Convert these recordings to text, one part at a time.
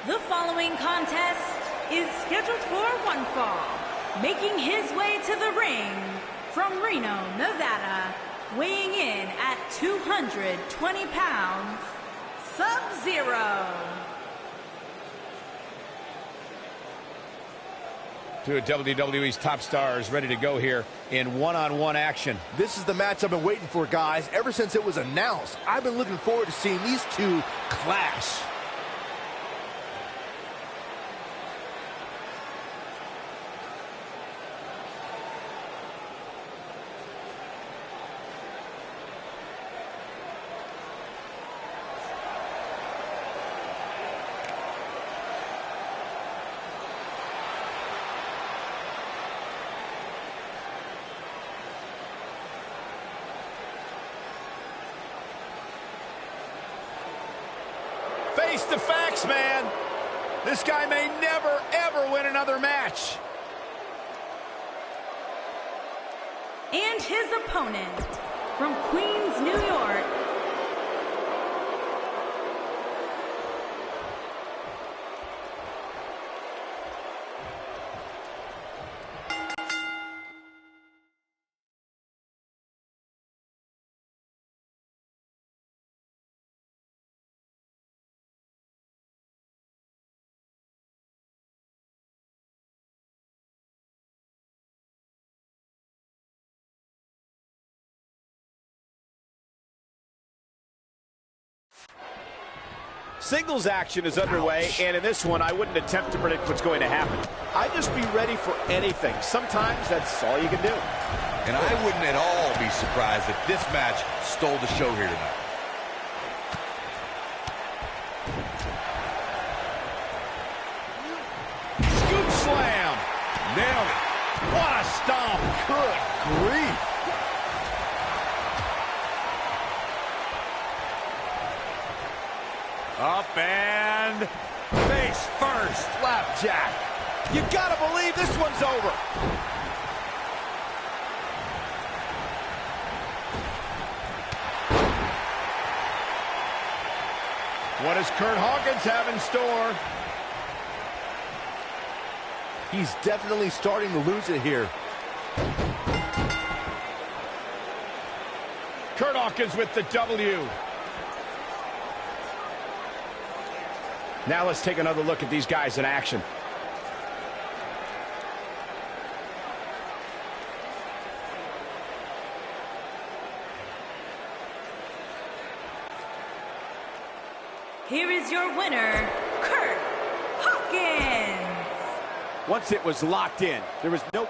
The following contest is scheduled for one fall. Making his way to the ring from Reno, Nevada, weighing in at 220 pounds, Sub-Zero. Two of WWE's top stars ready to go here in one-on-one action. This is the match I've been waiting for, guys. Ever since it was announced, I've been looking forward to seeing these two clash. Face the facts, man. This guy may never, ever win another match. And his opponent from Queens, New York, Singles action is underway, and in this one, I wouldn't attempt to predict what's going to happen. I'd just be ready for anything. Sometimes that's all you can do. And I wouldn't at all be surprised if this match stole the show here tonight. Scoop slam. Nailed it. What a stomp. Good grief. Up and face first. Flapjack. You gotta believe this one's over. What does Curt Hawkins have in store? He's definitely starting to lose it here. Curt Hawkins with the W. Now let's take another look at these guys in action. here is your winner, Curt Hawkins. Once it was locked in, there was no...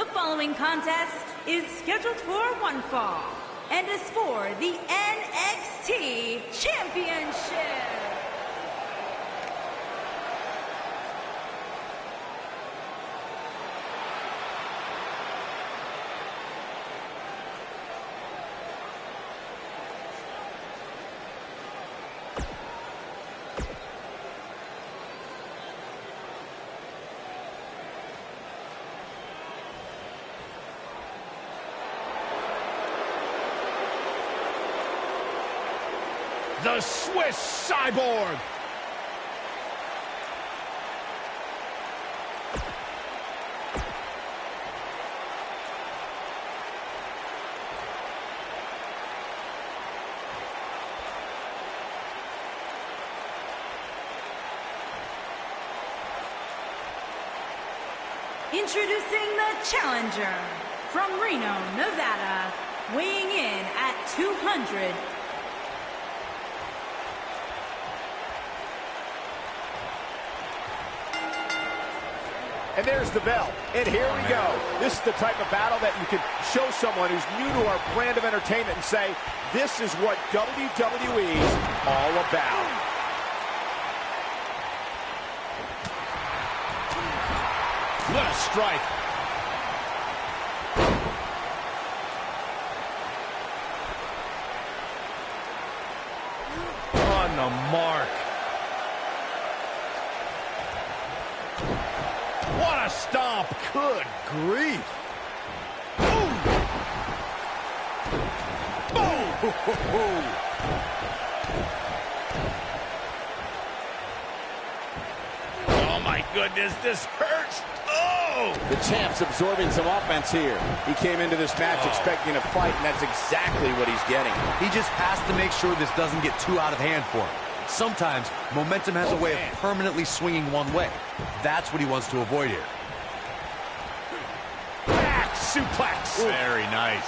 The following contest is scheduled for one fall and is for the NXT Championship. The Swiss Cyborg. Introducing the challenger from Reno, Nevada, weighing in at 200. And there's the bell. And here we go. This is the type of battle that you can show someone who's new to our brand of entertainment and say, this is what WWE's all about. What a strike. On the mark. What a stomp. Good grief. Boom. Boom. Oh, my goodness. This hurts. Oh! The champ's absorbing some offense here. He came into this match expecting a fight, and that's exactly what he's getting. He just has to make sure this doesn't get too out of hand for him. Sometimes momentum has a way of permanently swinging one way. That's what he wants to avoid here. Back suplex. Ooh. Very nice.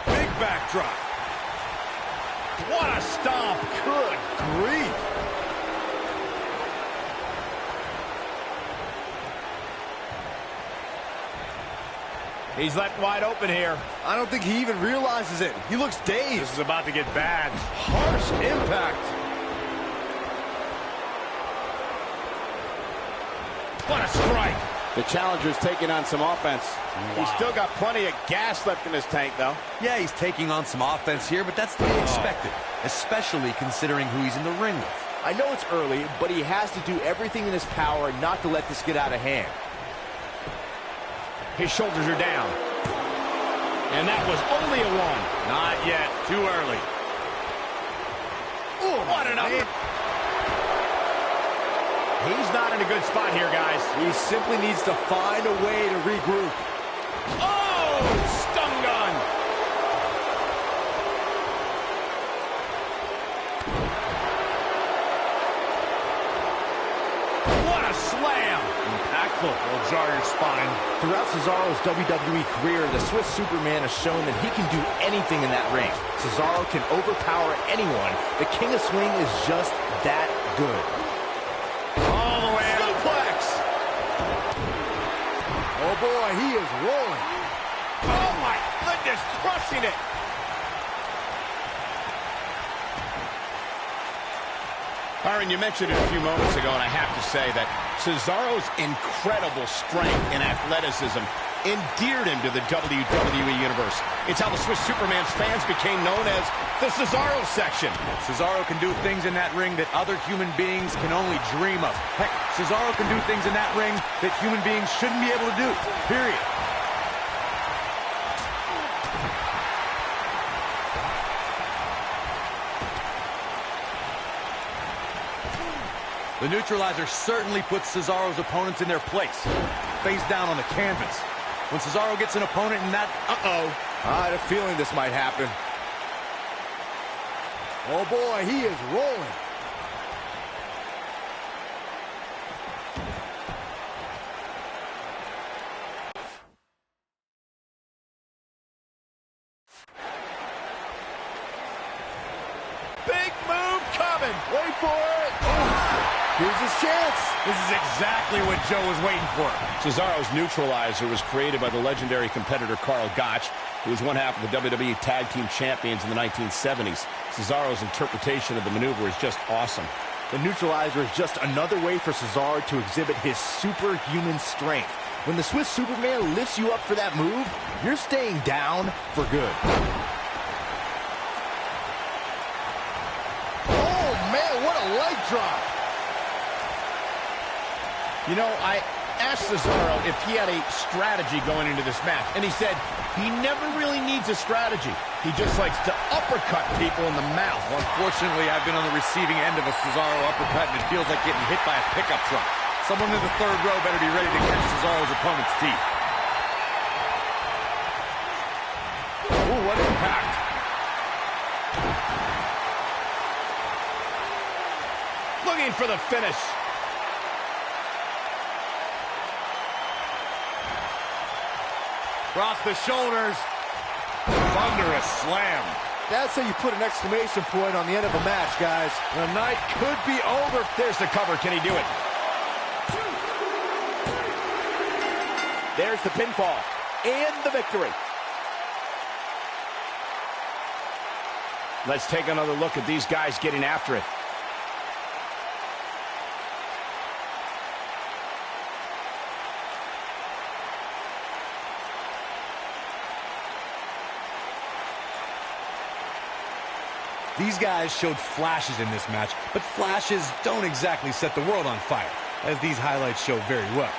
Big backdrop. What a stomp. Good grief. He's left wide open here. I don't think he even realizes it. He looks dazed. This is about to get bad. Harsh impact. What a strike. The challenger's taking on some offense. Wow. He's still got plenty of gas left in his tank, though. Yeah, he's taking on some offense here, but that's to be expected, especially considering who he's in the ring with. I know it's early, but he has to do everything in his power not to let this get out of hand. His shoulders are down. And that was only a one. Not yet. Too early. Ooh, what an up. He's not in a good spot here, guys. He simply needs to find a way to regroup. Oh, stun gun. What a slam. Impactful. Will jar your spine. Throughout Cesaro's WWE career, the Swiss Superman has shown that he can do anything in that ring. Cesaro can overpower anyone. The King of Swing is just that good. All the way out. Suplex. Oh boy, he is rolling. Oh my goodness, crushing it. Byron, you mentioned it a few moments ago, and I have to say that Cesaro's incredible strength and athleticism endeared him to the WWE Universe. It's how the Swiss Superman's fans became known as the Cesaro section. Cesaro can do things in that ring that other human beings can only dream of. Heck, Cesaro can do things in that ring that human beings shouldn't be able to do, period. The neutralizer certainly puts Cesaro's opponents in their place, face down on the canvas. When Cesaro gets an opponent in that, I had a feeling this might happen. Oh boy, he is rolling. Big move coming. Wait for it. Here's his chance. This is exactly what Joe was waiting for. Cesaro's neutralizer was created by the legendary competitor Karl Gotch, who was one half of the WWE Tag Team Champions in the 1970s. Cesaro's interpretation of the maneuver is just awesome. The neutralizer is just another way for Cesaro to exhibit his superhuman strength. When the Swiss Superman lifts you up for that move, you're staying down for good. Oh, man, what a leg drop. You know, I asked Cesaro if he had a strategy going into this match, and he said he never really needs a strategy. He just likes to uppercut people in the mouth. Well, unfortunately, I've been on the receiving end of a Cesaro uppercut, and it feels like getting hit by a pickup truck. Someone in the third row better be ready to catch Cesaro's opponent's teeth. Ooh, what impact. Looking for the finish. Across the shoulders. Thunderous slam. That's how you put an exclamation point on the end of a match, guys. The night could be over. There's the cover. Can he do it? There's the pinfall and the victory. Let's take another look at these guys getting after it. These guys showed flashes in this match, but flashes don't exactly set the world on fire, as these highlights show very well.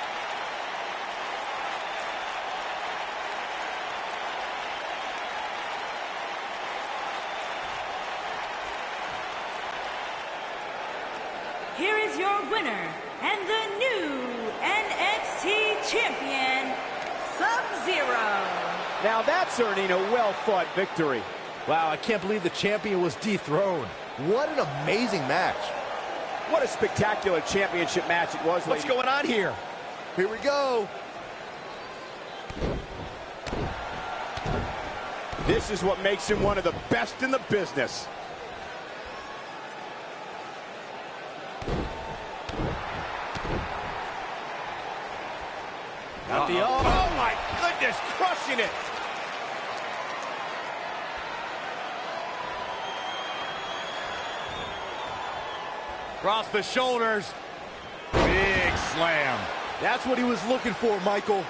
Here is your winner and the new NXT champion, Sub-Zero. Now that's earning a well-fought victory. Wow, I can't believe the champion was dethroned. What an amazing match. What a spectacular championship match it was. What's going on here? Here we go. This is what makes him one of the best in the business. Got the Oh my goodness, crushing it. Across the shoulders. Big slam. That's what he was looking for, Michael.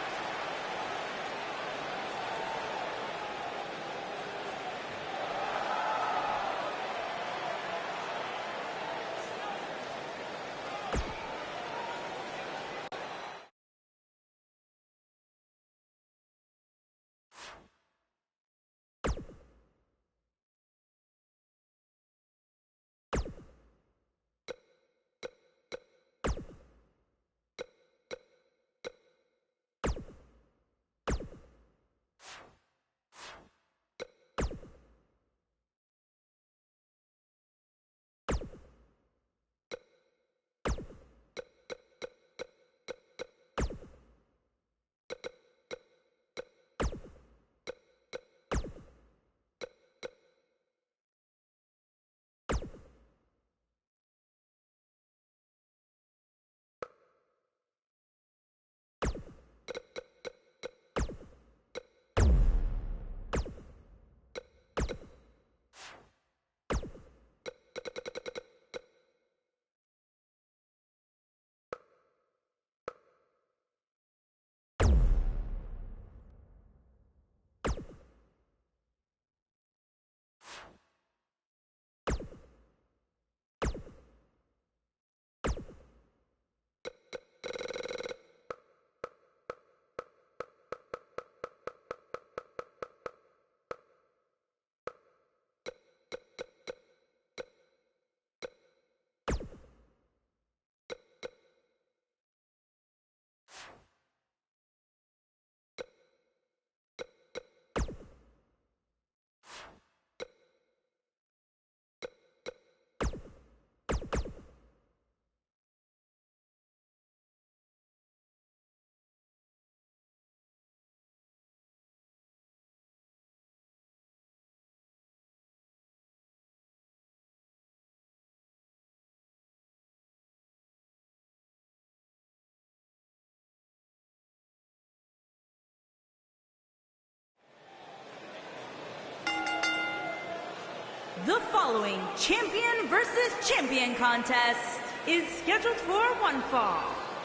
The following champion versus champion contest is scheduled for one fall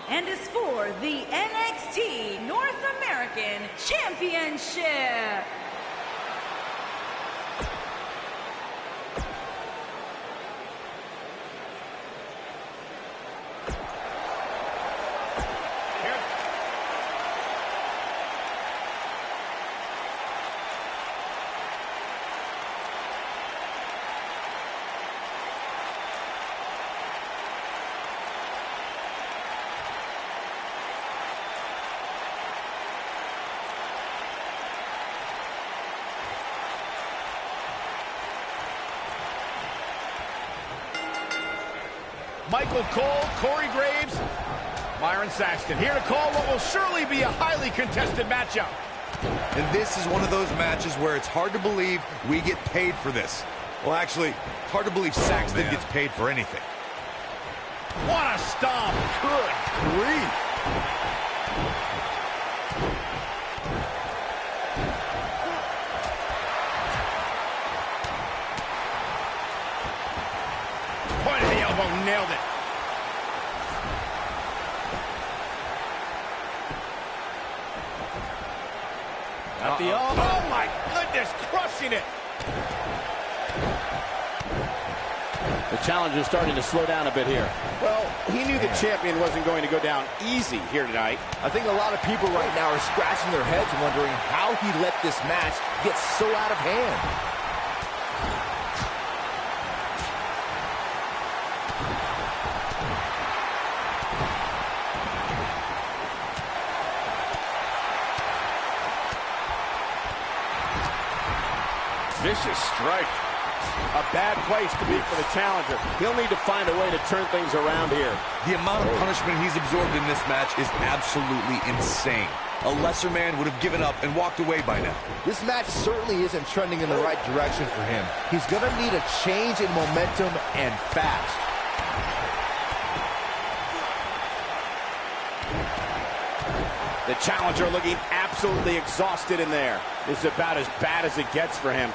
and is for the NXT North American Championship. Michael Cole, Corey Graves, Byron Saxton here to call what will surely be a highly contested matchup. And this is one of those matches where it's hard to believe we get paid for this. Well, actually, hard to believe Saxton gets paid for anything. What a stomp! Good grief! Point of the elbow, nailed it. At the elbow. Oh my goodness, crushing it. The challenger's starting to slow down a bit here. Well, he knew the champion wasn't going to go down easy here tonight. I think a lot of people right now are scratching their heads wondering how he let this match get so out of hand. Vicious strike. A bad place to be for the challenger. He'll need to find a way to turn things around here. The amount of punishment he's absorbed in this match is absolutely insane. A lesser man would have given up and walked away by now. This match certainly isn't trending in the right direction for him. He's going to need a change in momentum and fast. The challenger looking absolutely exhausted in there. This is about as bad as it gets for him.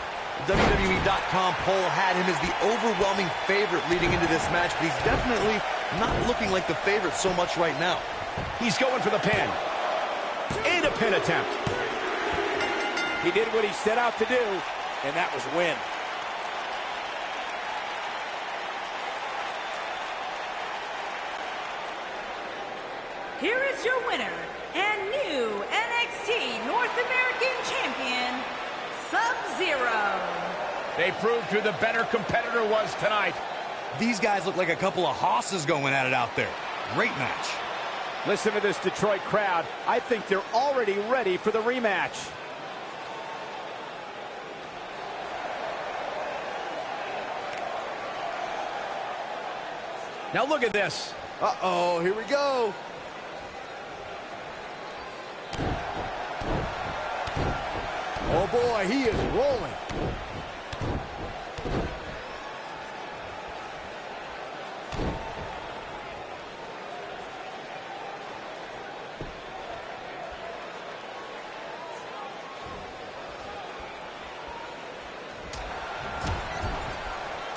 WWE.com poll had him as the overwhelming favorite leading into this match, but he's definitely not looking like the favorite so much right now. He's going for the pin. And a pin attempt. He did what he set out to do, and that was win. Here is your winner and new NXT North American Champion, Sub-Zero. They proved who the better competitor was tonight. These guys look like a couple of hosses going at it out there. Great match. Listen to this Detroit crowd. I think they're already ready for the rematch. Now look at this. Uh-oh, here we go. Oh boy, he is rolling.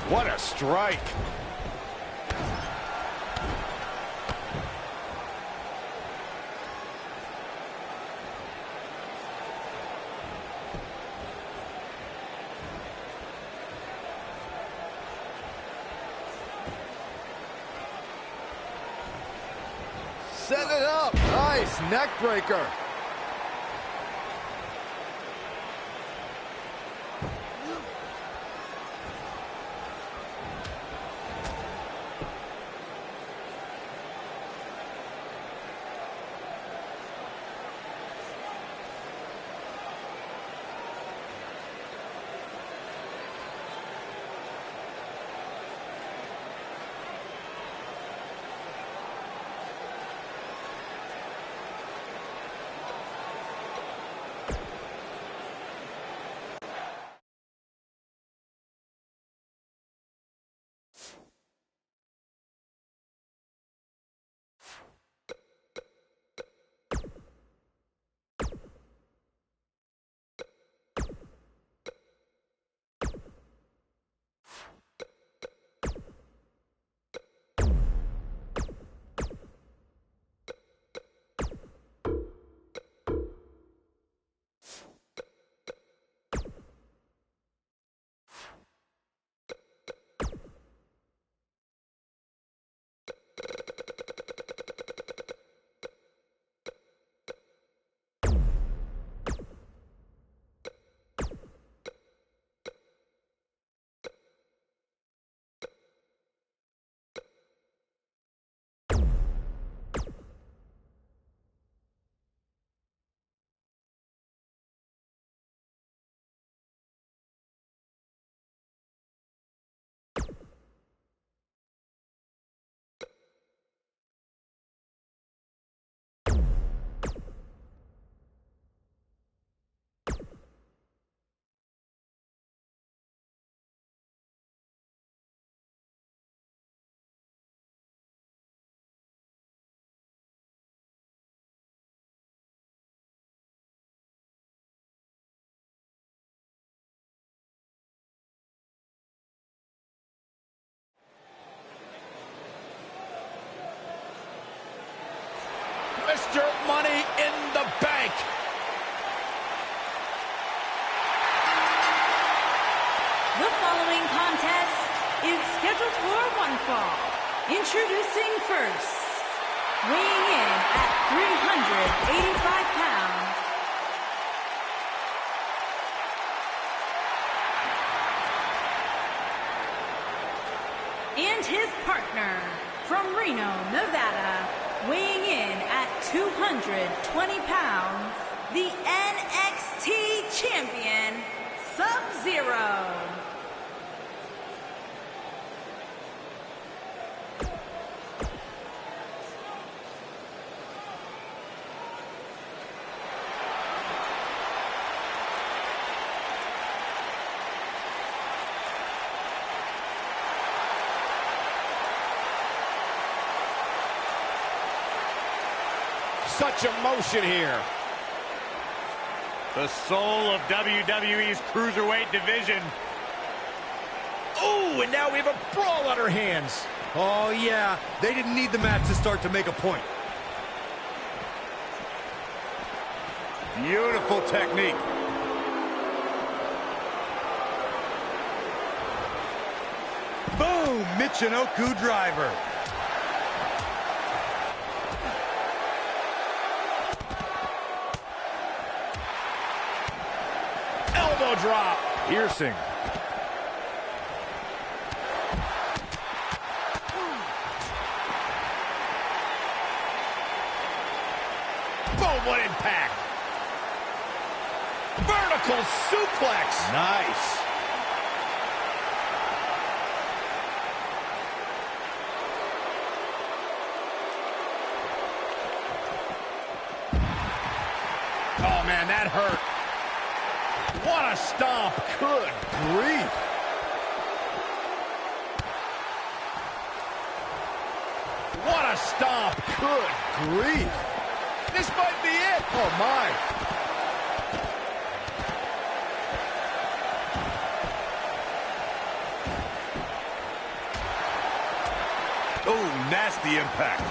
What a strike. Set it up. Nice neck breaker. Mr. Money in the Bank. The following contest is scheduled for one fall. Introducing first, weighing in at 385 pounds, and his partner from Reno, Nevada, weighing in at 220 pounds, the NXT champion, Sub-Zero. Such emotion here. The soul of WWE's Cruiserweight division. Oh, and now we have a brawl on our hands. Oh, yeah. They didn't need the match to start to make a point. Beautiful technique. Boom! Michinoku driver. Elbow drop. Piercing. Boom, what impact. Vertical suplex. Nice. Oh, man, that hurt. What a stomp. Good grief. What a stomp. Good grief. This might be it. Oh, my. Oh, nasty impact.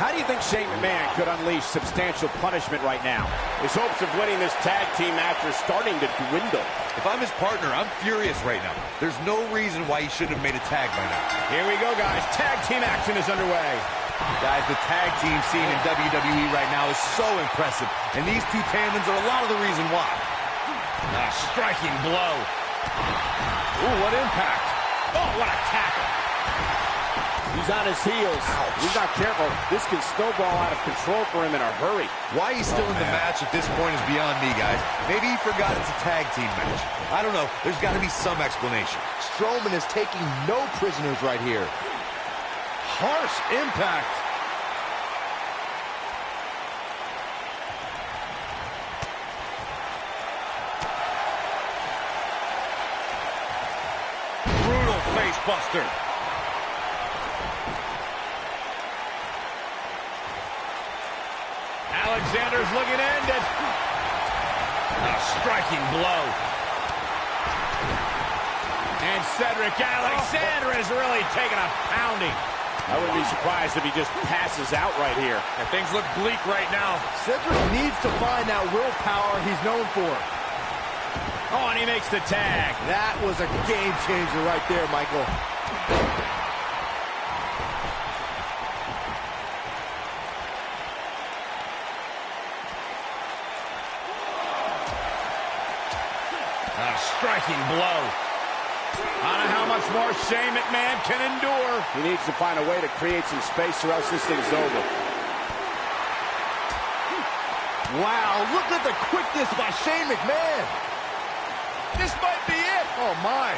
How do you think Shane McMahon could unleash substantial punishment right now? His hopes of winning this tag team match are starting to dwindle. If I'm his partner, I'm furious right now. There's no reason why he shouldn't have made a tag by now. Here we go, guys. Tag team action is underway. Guys, the tag team scene in WWE right now is so impressive, and these two tandems are a lot of the reason why. A striking blow. Ooh, what impact. Oh, what a tackle. He's on his heels. He's not careful. This can snowball out of control for him in a hurry. Why he's still in the match at this point is beyond me, guys. Maybe he forgot it's a tag team match. I don't know. There's got to be some explanation. Strowman is taking no prisoners right here. Harsh impact. Brutal face buster. Alexander's looking to end it. A striking blow. And Cedric Alexander is really taking a pounding. I wouldn't be surprised if he just passes out right here. And things look bleak right now. Cedric needs to find that willpower he's known for. Oh, and he makes the tag. That was a game changer right there, Michael. A striking blow. I don't know how much more Shane McMahon can endure. He needs to find a way to create some space or else this thing's over. Wow, look at the quickness by Shane McMahon. This might be it. Oh, my.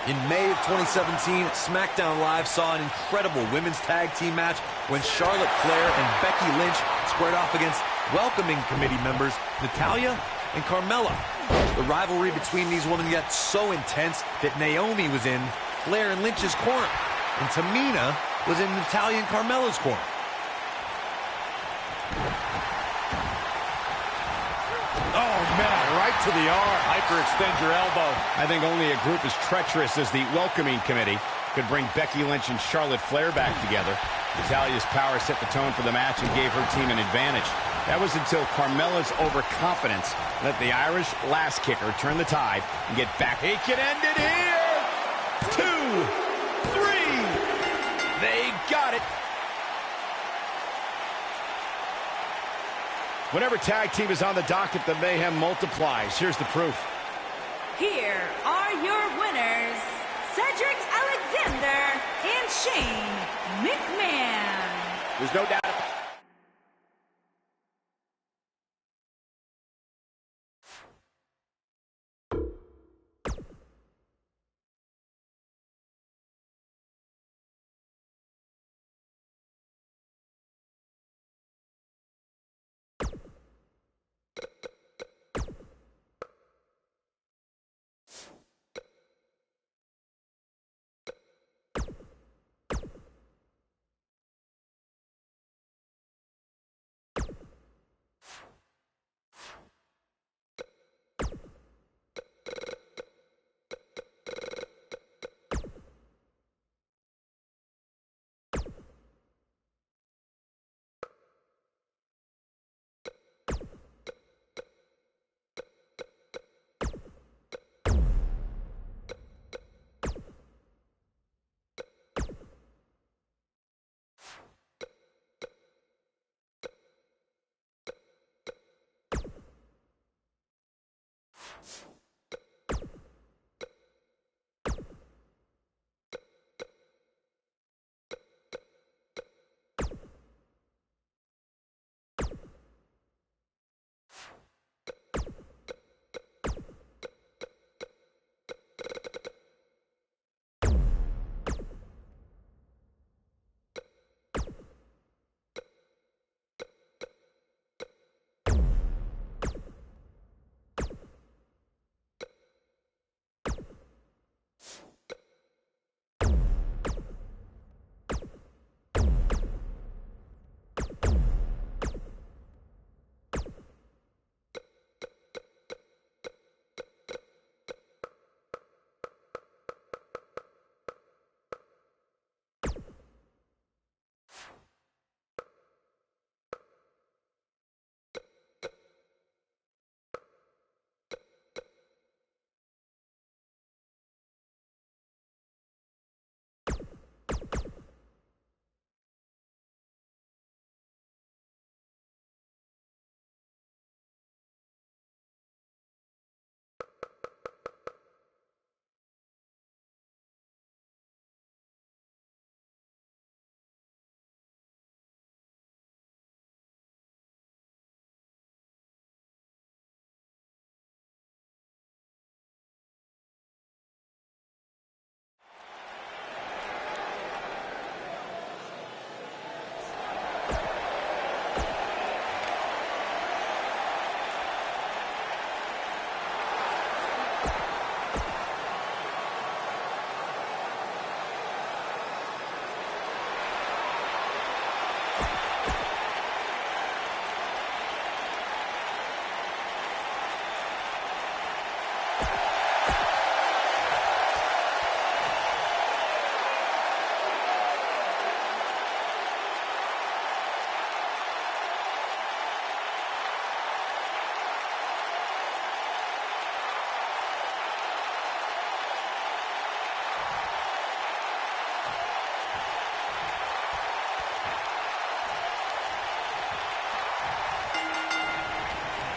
In May of 2017, SmackDown Live saw an incredible women's tag team match when Charlotte Flair and Becky Lynch squared off against welcoming committee members Natalya and Carmella. The rivalry between these women got so intense that Naomi was in Flair and Lynch's corner, and Tamina was in Natalya and Carmella's corner. to the arm. Hyperextend your elbow. I think only a group as treacherous as the Welcoming Committee could bring Becky Lynch and Charlotte Flair back together. Natalya's power set the tone for the match and gave her team an advantage. That was until Carmella's overconfidence let the Irish Lass Kicker turn the tide and get back. He can end it here! 2, 3. They got it. Whenever tag team is on the docket, the mayhem multiplies. Here's the proof. Here are your winners, Cedric Alexander and Shane McMahon. There's no doubt.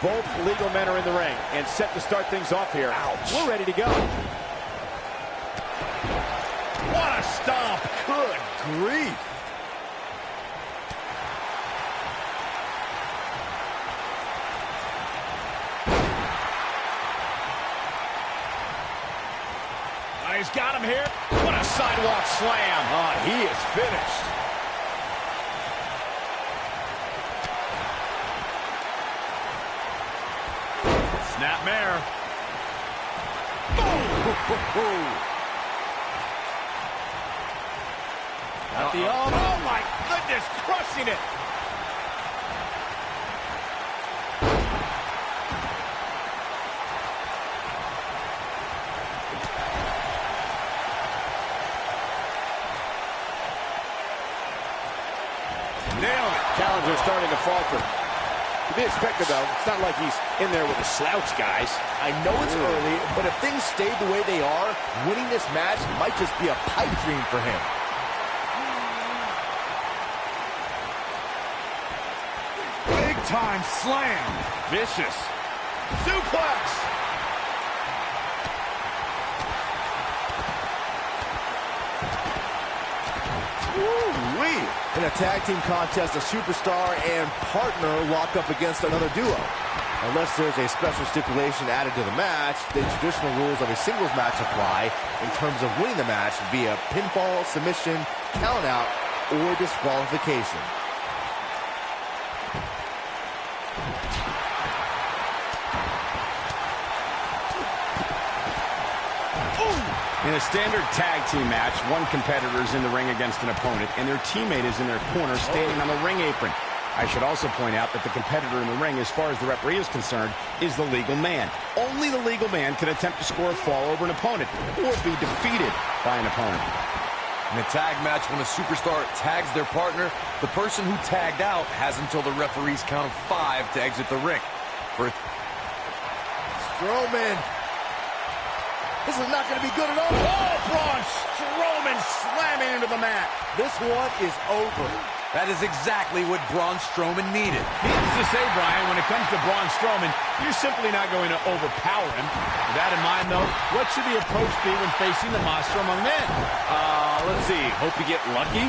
Both legal men are in the ring and set to start things off here. Ouch. We're ready to go. What a stomp. Good grief. He's got him here. What a sidewalk slam. Oh, he is finished. Snapmare. At the arm. Oh, my goodness, crushing it. nailed it. Challenger starting to falter. To be expected, though. It's not like he's in there with a slouch, guys. I know it's early, but if things stay the way they are, winning this match might just be a pipe dream for him. Big time slam. Vicious. Suplex. Woo-wee. In a tag team contest, a superstar and partner lock up against another duo. Unless there's a special stipulation added to the match, the traditional rules of a singles match apply in terms of winning the match via pinfall, submission, countout, or disqualification. In a standard tag team match, one competitor is in the ring against an opponent, and their teammate is in their corner standing on the ring apron. I should also point out that the competitor in the ring, as far as the referee is concerned, is the legal man. Only the legal man can attempt to score a fall over an opponent or be defeated by an opponent. In a tag match, when a superstar tags their partner, the person who tagged out has until the referee's count of 5 to exit the ring. Strowman. This is not going to be good at all. Oh, Braun Strowman slamming into the mat. This one is over. That is exactly what Braun Strowman needed. Needless to say, Brian, when it comes to Braun Strowman, you're simply not going to overpower him. With that in mind, though, what should the approach be when facing the monster among men? Let's see. Hope you get lucky?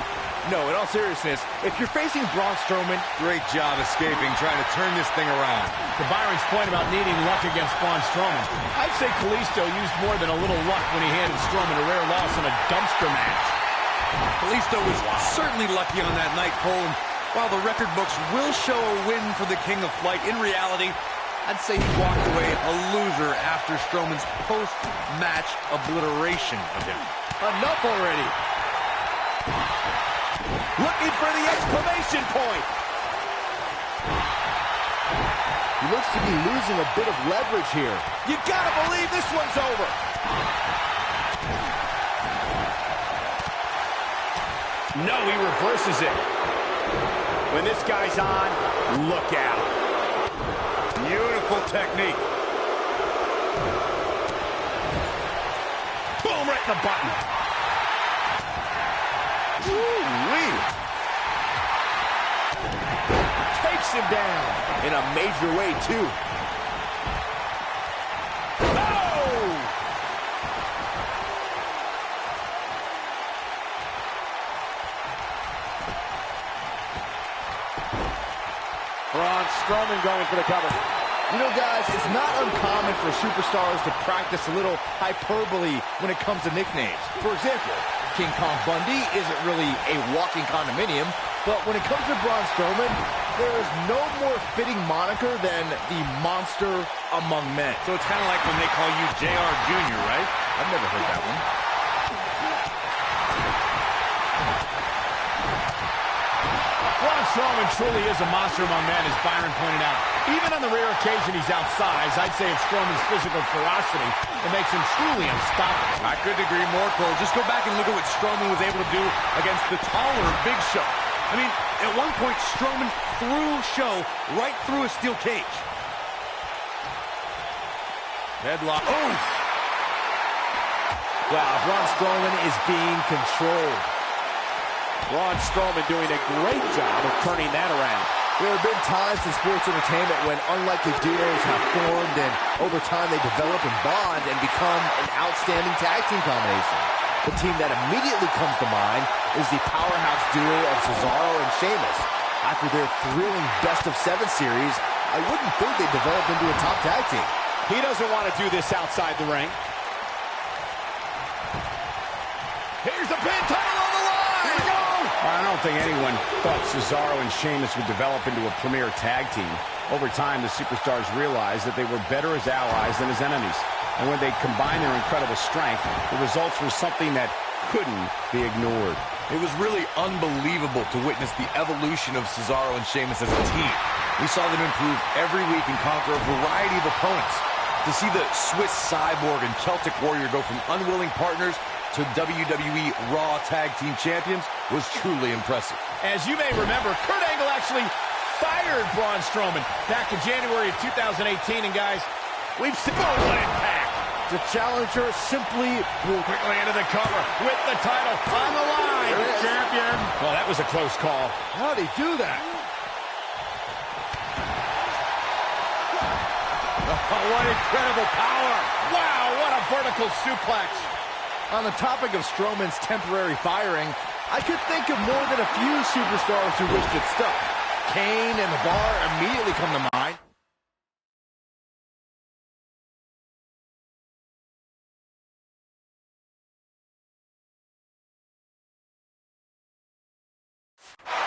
No, in all seriousness, if you're facing Braun Strowman, Great job escaping, trying to turn this thing around. To Byron's point about needing luck against Braun Strowman, I'd say Kalisto used more than a little luck when he handed Strowman a rare loss in a dumpster match. Kalisto was certainly lucky on that night, Cole. And while the record books will show a win for the King of Flight, in reality, I'd say he walked away a loser after Strowman's post-match obliteration of him. enough already. Looking for the exclamation point. He looks to be losing a bit of leverage here. You gotta believe this one's over. No, he reverses it. When this guy's on, look out. Beautiful technique. Boom, right in the button. Woo-wee. Takes him down. In a major way, too. Braun Strowman going for the cover. You know, guys, it's not uncommon for superstars to practice a little hyperbole when it comes to nicknames. For example, King Kong Bundy isn't really a walking condominium, but when it comes to Braun Strowman, there is no more fitting moniker than the monster among men. So it's kind of like when they call you JR Jr., right? I've never heard that one. Braun Strowman truly is a monster among men, as Byron pointed out. Even on the rare occasion he's outsized, I'd say it's Strowman's physical ferocity that makes him truly unstoppable. I couldn't agree more, Cole. Just go back and look at what Strowman was able to do against the taller Big Show. I mean, at one point, Strowman threw Show right through a steel cage. Headlock. Oh! Wow, Braun Strowman is being controlled. Braun Strowman doing a great job of turning that around. There have been times in sports entertainment when unlikely duos have formed and over time they develop and bond and become an outstanding tag team combination. The team that immediately comes to mind is the powerhouse duo of Cesaro and Sheamus. After their thrilling best-of-7 series, I wouldn't think they developed into a top tag team. He doesn't want to do this outside the ring. Here's the pin, title on the line! Here we go! I don't think anyone thought Cesaro and Sheamus would develop into a premier tag team. Over time, the superstars realized that they were better as allies than as enemies. And when they combined their incredible strength, the results were something that couldn't be ignored. It was really unbelievable to witness the evolution of Cesaro and Sheamus as a team. We saw them improve every week and conquer a variety of opponents. To see the Swiss Cyborg and Celtic Warrior go from unwilling partners to WWE Raw Tag Team Champions was truly impressive. As you may remember, Kurt Angle actually fired Braun Strowman back in January of 2018. And guys, we've seen Impact. The challenger simply moved Quickly into the cover with the title on the line. Champion. Well, that was a close call. How'd he do that? Oh, what incredible power. Wow, what a vertical suplex. On the topic of Strowman's temporary firing, I could think of more than a few superstars who wished it stuck. Kane and The Bar immediately come to mind.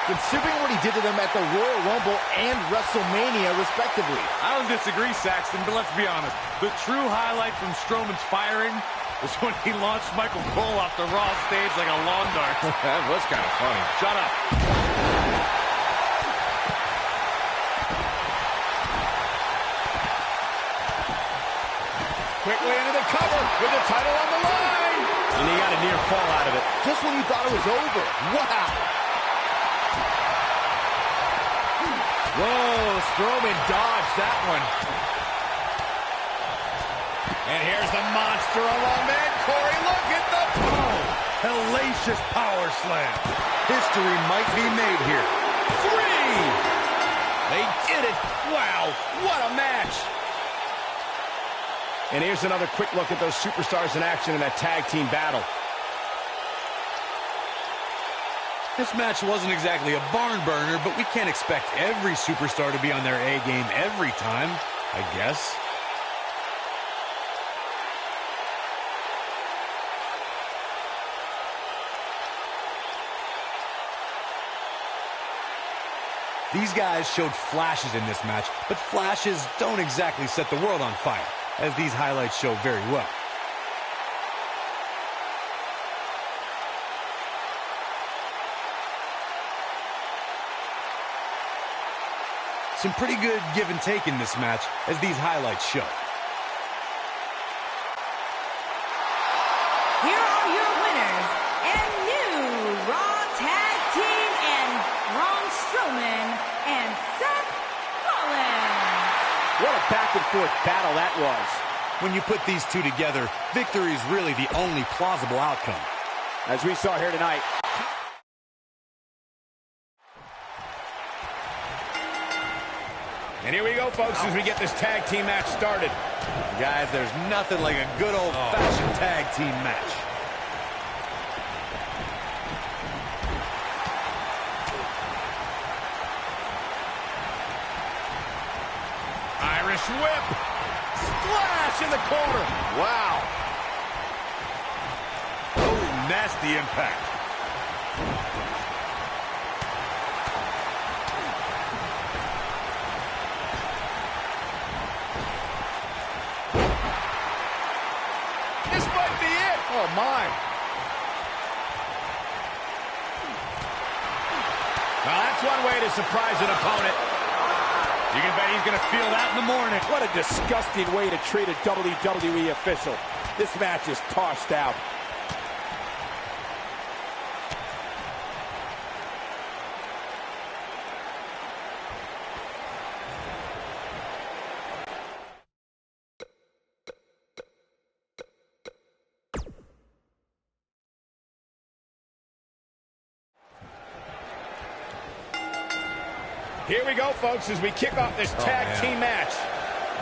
Considering what he did to them at the Royal Rumble and WrestleMania, respectively. I don't disagree, Saxton, but let's be honest. The true highlight from Strowman's firing was when he launched Michael Cole off the Raw stage like a lawn dart. That was kind of funny. Shut up. Quickly into the cover with the title on the line. And he got a near fall out of it. Just when you thought it was over. Wow. Whoa, Strowman dodged that one. And here's the monster among men. Corey, look at the Hellacious power slam. History might be made here. 3. They did it. Wow, what a match. And here's another quick look at those superstars in action in that tag team battle. This match wasn't exactly a barn burner, but we can't expect every superstar to be on their A game every time, I guess. These guys showed flashes in this match, but flashes don't exactly set the world on fire, as these highlights show very well. Some pretty good give and take in this match, as these highlights show. Here are your winners and new Raw Tag Team and Braun Strowman and Seth Rollins. What a back-and-forth battle that was. When you put these two together, victory is really the only plausible outcome. As we saw here tonight. And here we go, folks, as we get this tag team match started. Guys, there's nothing like a good old-fashioned tag team match. Irish whip. Splash in the corner. Wow. Oh, nasty impact. This might be it. Oh, my. Well, that's one way to surprise an opponent. You can bet he's going to feel that in the morning. What a disgusting way to treat a WWE official. This match is tossed out. Here we go, folks, as we kick off this tag team match.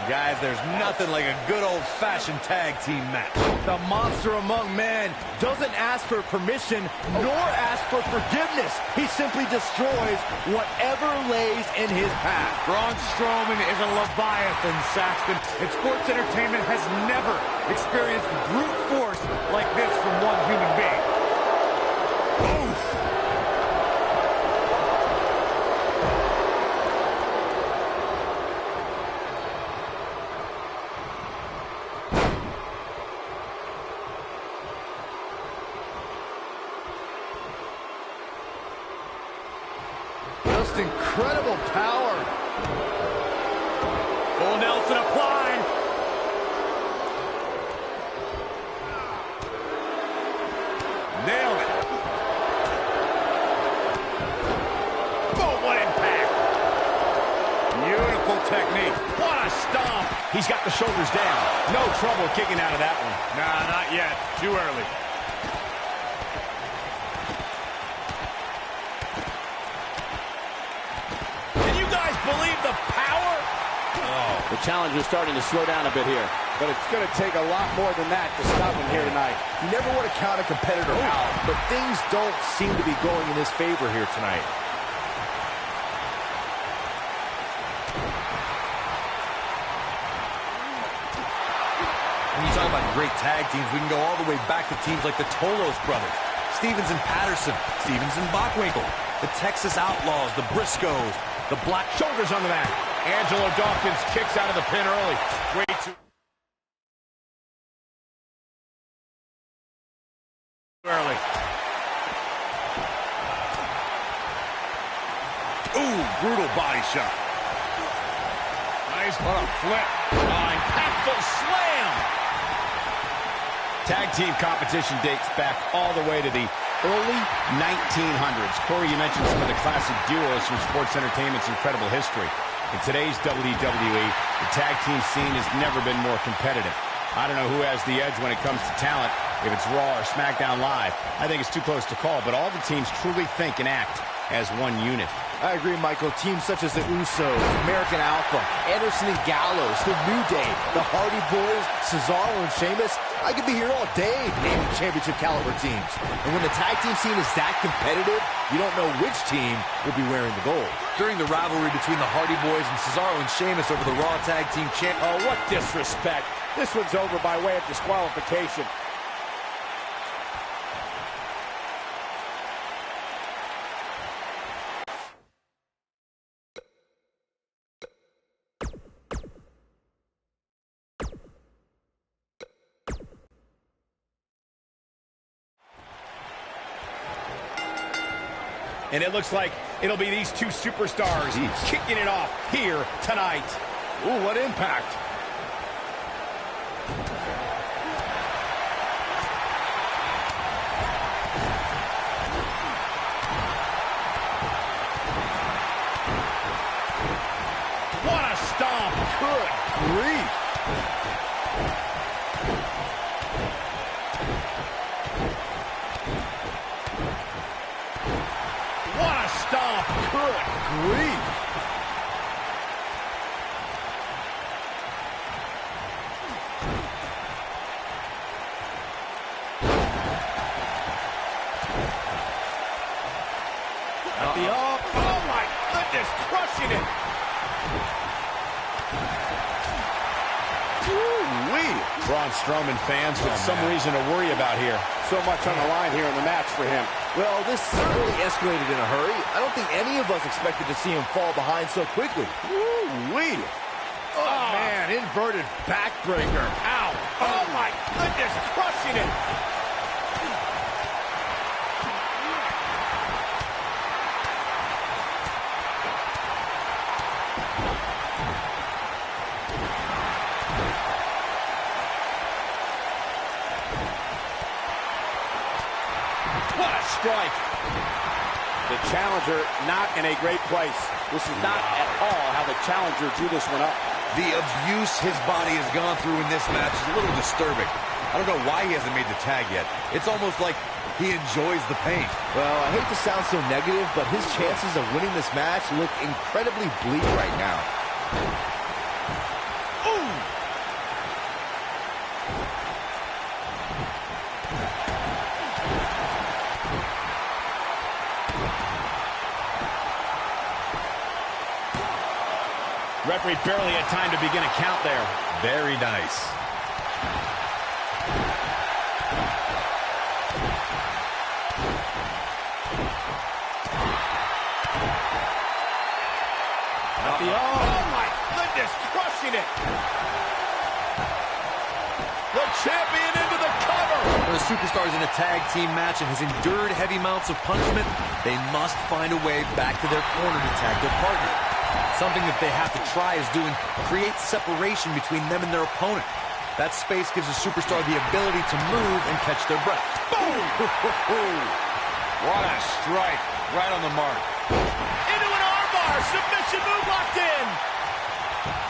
Guys, there's nothing like a good old-fashioned tag team match. The monster among men doesn't ask for permission nor ask for forgiveness. He simply destroys whatever lays in his path. Braun Strowman is a Leviathan, Saxton, and sports entertainment has never experienced brute force like this from one human being. Oof. Just incredible power. Full Nelson applied. Boom, what impact. Beautiful technique. What a stomp. He's got the shoulders down. No trouble kicking out of that one. Nah, not yet. Too early. Can you guys believe the power? Oh. The challenger's starting to slow down a bit here. But it's going to take a lot more than that to stop him here tonight. You never want to count a competitor out, but things don't seem to be going in his favor here tonight. When you talk about great tag teams, we can go all the way back to teams like the Tolos brothers, Stevens and Patterson, Stevens and Bockwinkel, the Texas Outlaws, the Briscoes, the Black... Shoulders on the mat. Angelo Dawkins kicks out of the pin early. Way too early. Ooh, brutal body shot. Nice, what a flip. impactful slam. Tag team competition dates back all the way to the early 1900s. Corey, you mentioned some of the classic duos from sports entertainment's incredible history. In today's WWE, the tag team scene has never been more competitive. I don't know who has the edge when it comes to talent, if it's Raw or SmackDown Live. I think it's too close to call, but all the teams truly think and act as one unit. I agree, Michael. Teams such as the Usos, American Alpha, Anderson and Gallows, the New Day, the Hardy Boys, Cesaro and Sheamus. I could be here all day naming championship caliber teams. And when the tag team scene is that competitive, you don't know which team will be wearing the gold. During the rivalry between the Hardy Boys and Cesaro and Sheamus over the Raw Tag Team Championship. Oh, what disrespect. This one's over by way of disqualification. And it looks like it'll be these two superstars kicking it off here tonight. Ooh, what impact. What a stomp. Good grief. What a stomp. Good grief. At the oh my goodness, crushing it. Woo-wee. Braun Strowman fans with some reason to worry about here. So much on the line here in the match for him. Well, this certainly escalated in a hurry. I don't think any of us expected to see him fall behind so quickly. Woo-wee. Oh, man, inverted backbreaker. Ow. Oh my goodness, crushing it. What a strike. The challenger not in a great place. This is not at all how the challenger drew this one up. The abuse his body has gone through in this match is a little disturbing. I don't know why he hasn't made the tag yet. It's almost like he enjoys the pain. Well, I hate to sound so negative, but his chances of winning this match look incredibly bleak right now. Ooh. Referee barely had time to begin a count there. Very nice. Oh my goodness, crushing it. The champion into the cover. When a superstar is in a tag team match and has endured heavy amounts of punishment, they must find a way back to their corner to tag their partner. Something that they have to try is doing create separation between them and their opponent. That space gives a superstar the ability to move and catch their breath. Boom! What a strike. Right on the mark. Into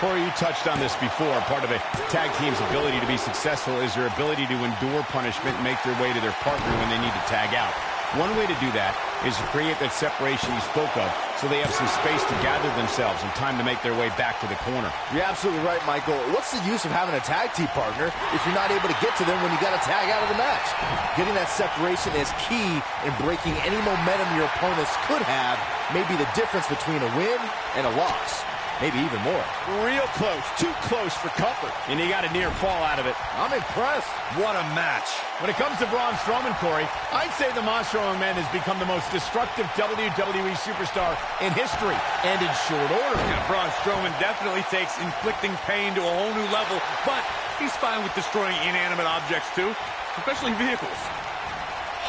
Corey, you touched on this before. Part of a tag team's ability to be successful is their ability to endure punishment and make their way to their partner when they need to tag out. One way to do that is to create that separation you spoke of so they have some space to gather themselves and time to make their way back to the corner. You're absolutely right, Michael. What's the use of having a tag team partner if you're not able to get to them when you got to tag out of the match? Getting that separation is key in breaking any momentum your opponents could have, maybe the difference between a win and a loss. Maybe even more. Real close. Too close for comfort. And he got a near fall out of it. I'm impressed. What a match. When it comes to Braun Strowman, Corey, I'd say the Monster Among Men has become the most destructive WWE superstar in history, and in short order. Yeah, Braun Strowman definitely takes inflicting pain to a whole new level, but he's fine with destroying inanimate objects too, especially vehicles.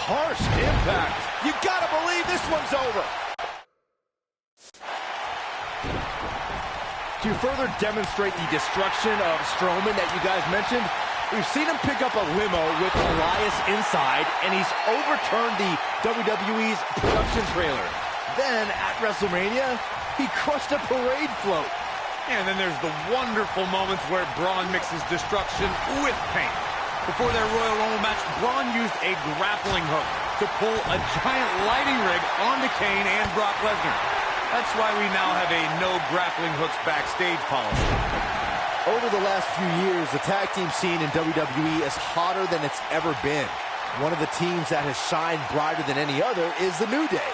Harsh impact. You gotta believe this one's over. To further demonstrate the destruction of Strowman that you guys mentioned, we've seen him pick up a limo with Elias inside, and he's overturned the WWE's production trailer. Then, at WrestleMania, he crushed a parade float. And then there's the wonderful moments where Braun mixes destruction with pain. Before their Royal Rumble match, Braun used a grappling hook to pull a giant lighting rig onto Kane and Brock Lesnar. That's why we now have a no grappling hooks backstage policy. Over the last few years, the tag team scene in WWE is hotter than it's ever been. One of the teams that has shined brighter than any other is the New Day.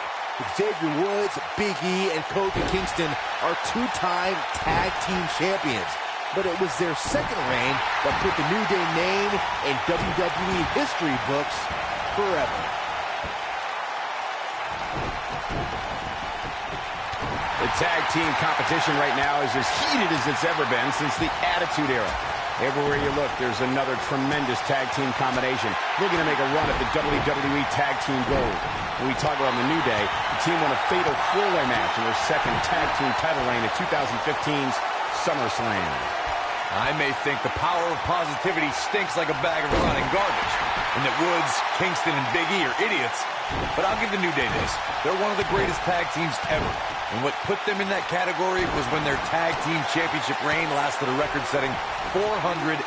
Xavier Woods, Big E, and Kofi Kingston are two-time tag team champions. But it was their second reign that put the New Day name in WWE history books forever. The tag team competition right now is as heated as it's ever been since the Attitude Era. Everywhere you look, there's another tremendous tag team combination looking to make a run at the WWE Tag Team Gold. When we talk about the New Day, the team won a fatal four-way match in their second tag team title reign at 2015's SummerSlam. I may think the power of positivity stinks like a bag of rotting garbage, and that Woods, Kingston, and Big E are idiots, but I'll give the New Day this. They're one of the greatest tag teams ever, and what put them in that category was when their tag team championship reign lasted a record-setting 483.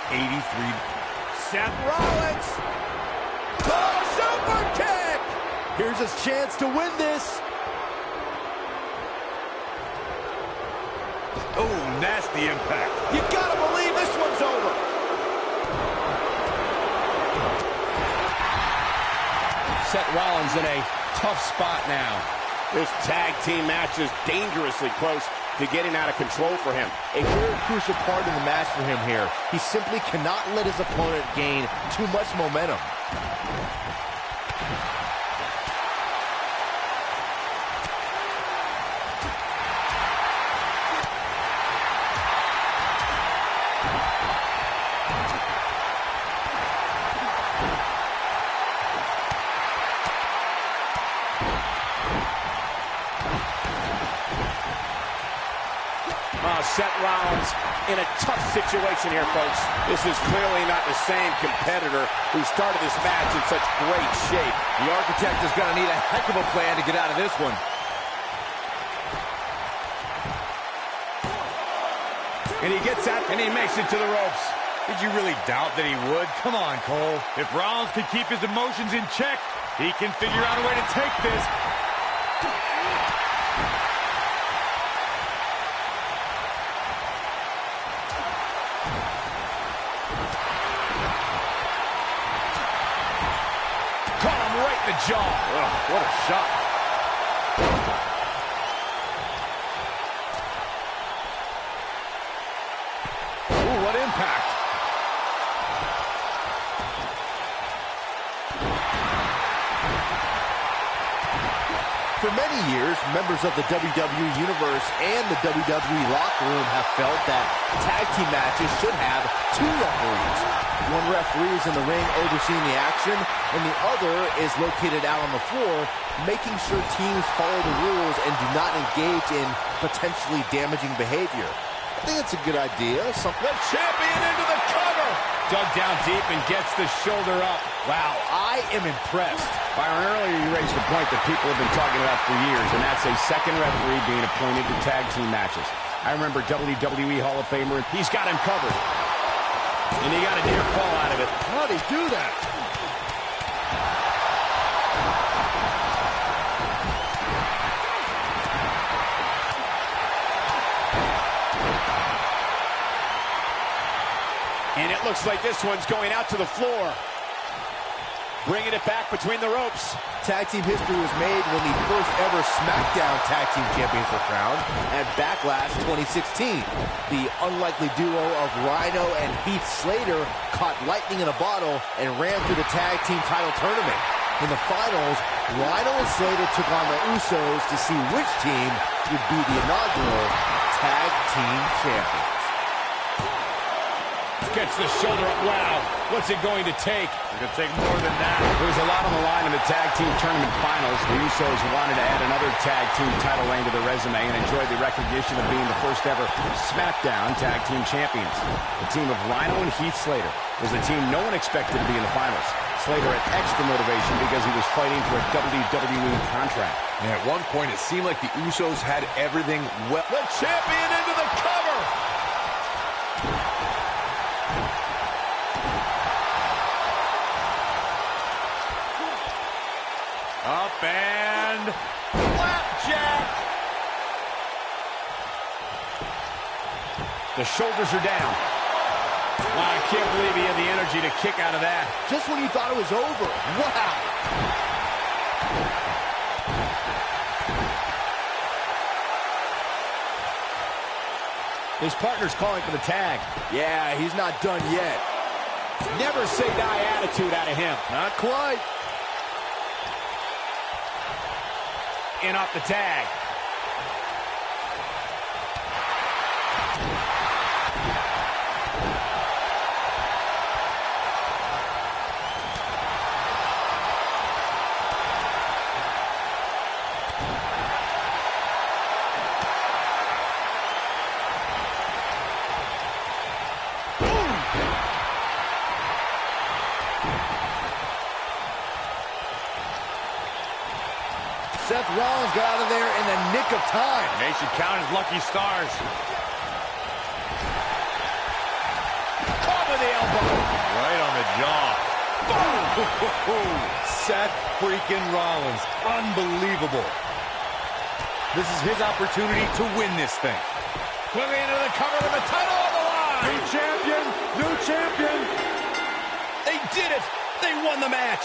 Seth Rollins! Oh, super kick! Here's his chance to win this. Oh, nasty impact. You gotta believe this one's over. Seth Rollins in a tough spot now. This tag team match is dangerously close to getting out of control for him. A very crucial part of the match for him here. He simply cannot let his opponent gain too much momentum. Seth Rollins in a tough situation here, folks. This is clearly not the same competitor who started this match in such great shape. The Architect is going to need a heck of a plan to get out of this one. And he gets out and he makes it to the ropes. Did you really doubt that he would? Come on, Cole. If Rollins can keep his emotions in check, he can figure out a way to take this. The jaw. Oh, what a shot. Ooh, what impact. For many years, members of the WWE Universe and the WWE locker room have felt that tag team matches should have two referees. One referee is in the ring overseeing the action, and the other is located out on the floor, making sure teams follow the rules and do not engage in potentially damaging behavior. I think it's a good idea. The champion into the cover. Dug down deep and gets the shoulder up. Wow, I am impressed. Byron, earlier you raised a point that people have been talking about for years, and that's a second referee being appointed to tag team matches. I remember WWE Hall of Famer. He's got him covered. And he got a near fall out of it. How'd he do that? And it looks like this one's going out to the floor. Bringing it back between the ropes. Tag team history was made when the first ever SmackDown Tag Team Champions were crowned at Backlash 2016. The unlikely duo of Rhino and Heath Slater caught lightning in a bottle and ran through the tag team title tournament. In the finals, Rhino and Slater took on the Usos to see which team would be the inaugural Tag Team Champions. Gets the shoulder up. Wow, what's it going to take? It's going to take more than that. There was a lot on the line in the tag team tournament finals. The Usos wanted to add another tag team title reign to their resume and enjoyed the recognition of being the first ever SmackDown Tag Team Champions. The team of Rhino and Heath Slater was a team no one expected to be in the finals. Slater had extra motivation because he was fighting for a WWE contract. And at one point, it seemed like the Usos had everything well. The champion into the cover! Up and flapjack. The shoulders are down. Wow, I can't believe he had the energy to kick out of that. Just when you thought it was over. Wow. His partner's calling for the tag. Yeah, he's not done yet. Never say die attitude out of him. Not quite. In off the tag. Seth Rollins got out of there in the nick of time. They should count his lucky stars. Caught with the elbow. Right on the jaw. Seth freaking Rollins. Unbelievable. This is his opportunity to win this thing. Quickly into the cover with the title on the line. New champion. New champion. They did it. They won the match.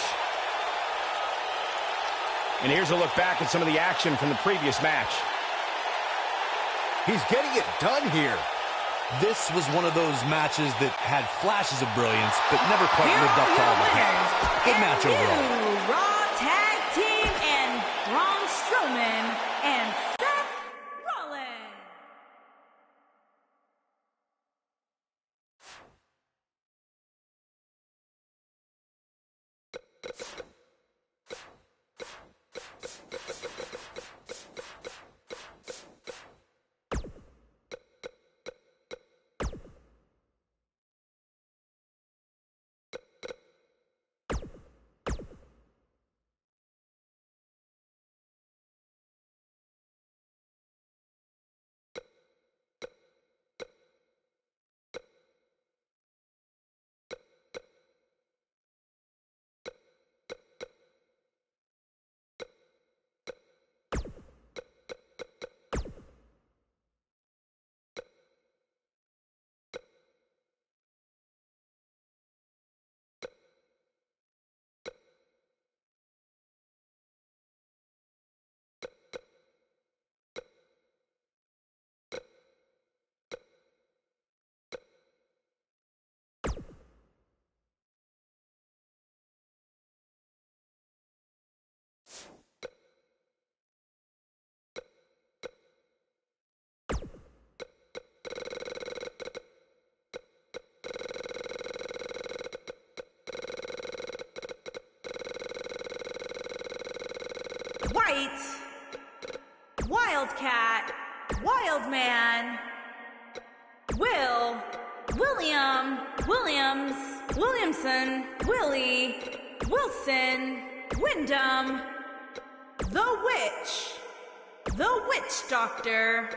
And here's a look back at some of the action from the previous match. He's getting it done here. This was one of those matches that had flashes of brilliance, but never quite Here lived up are to all your the hype. winners, Good match and overall. new Raw Tag Team and Braun Strowman and Seth Rollins. White, Wildcat, Wildman, Will, William, Williams, Williamson, Willie, Wilson, Wyndham, The Witch Doctor,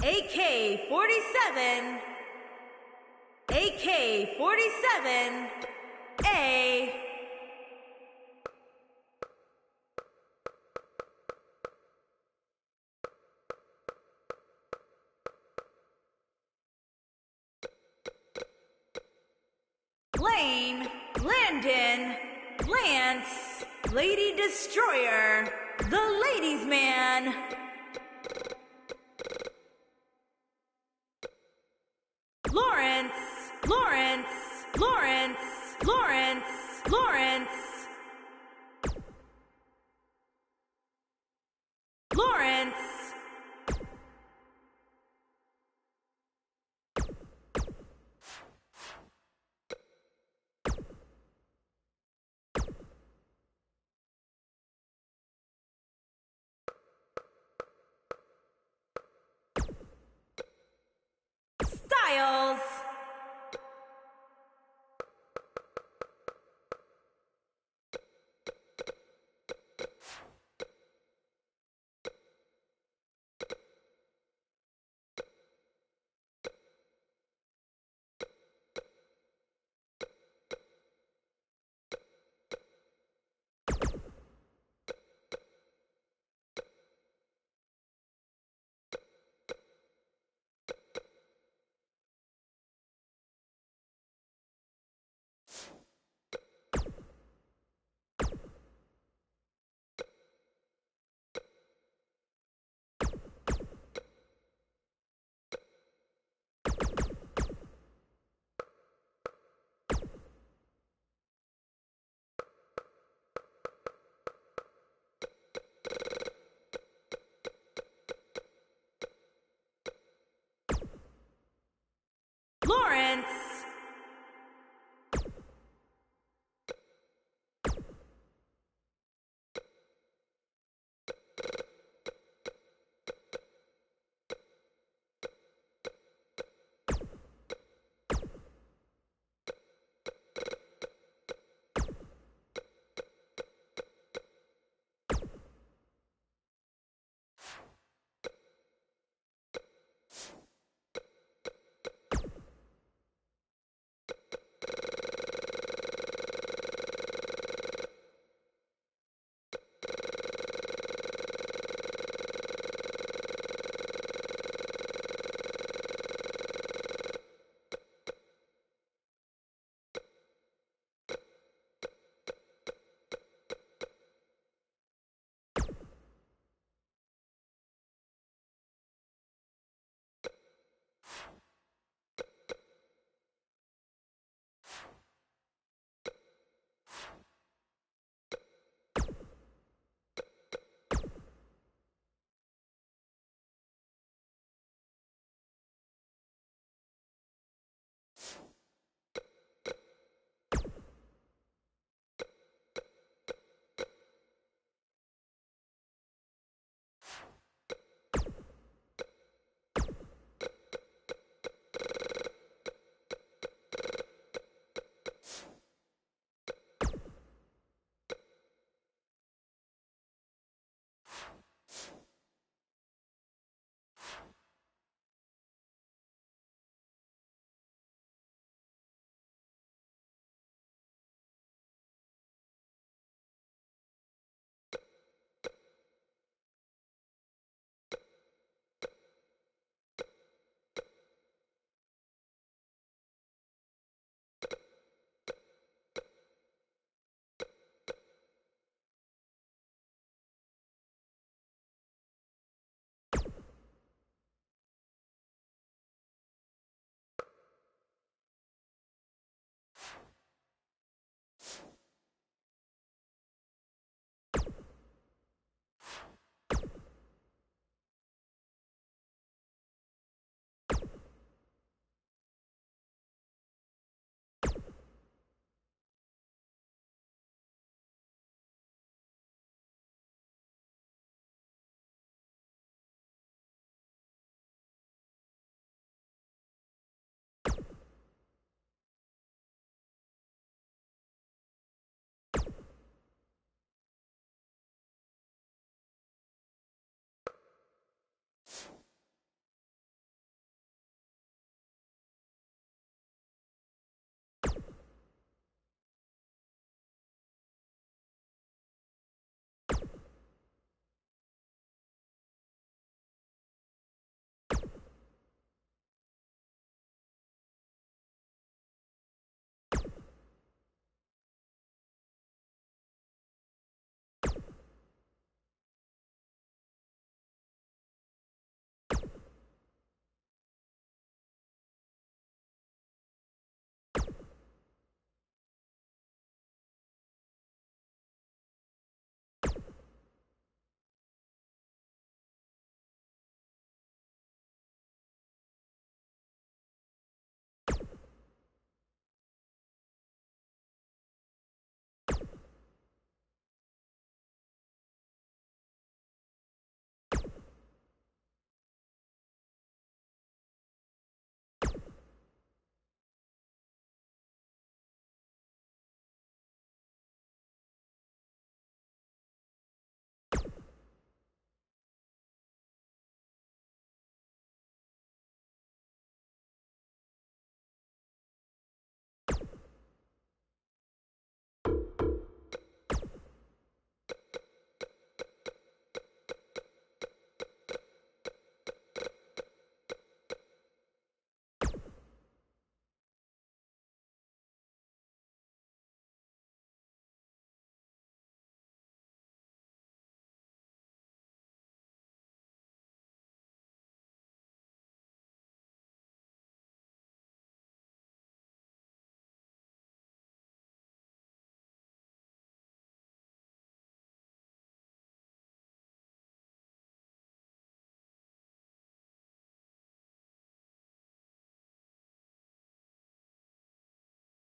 AK-47, AK-47A. Blaine, Landon, Lance, Lady Destroyer, the Ladies' Man. Lawrence, Lawrence, Lawrence, Lawrence, Lawrence. Lawrence. Styles.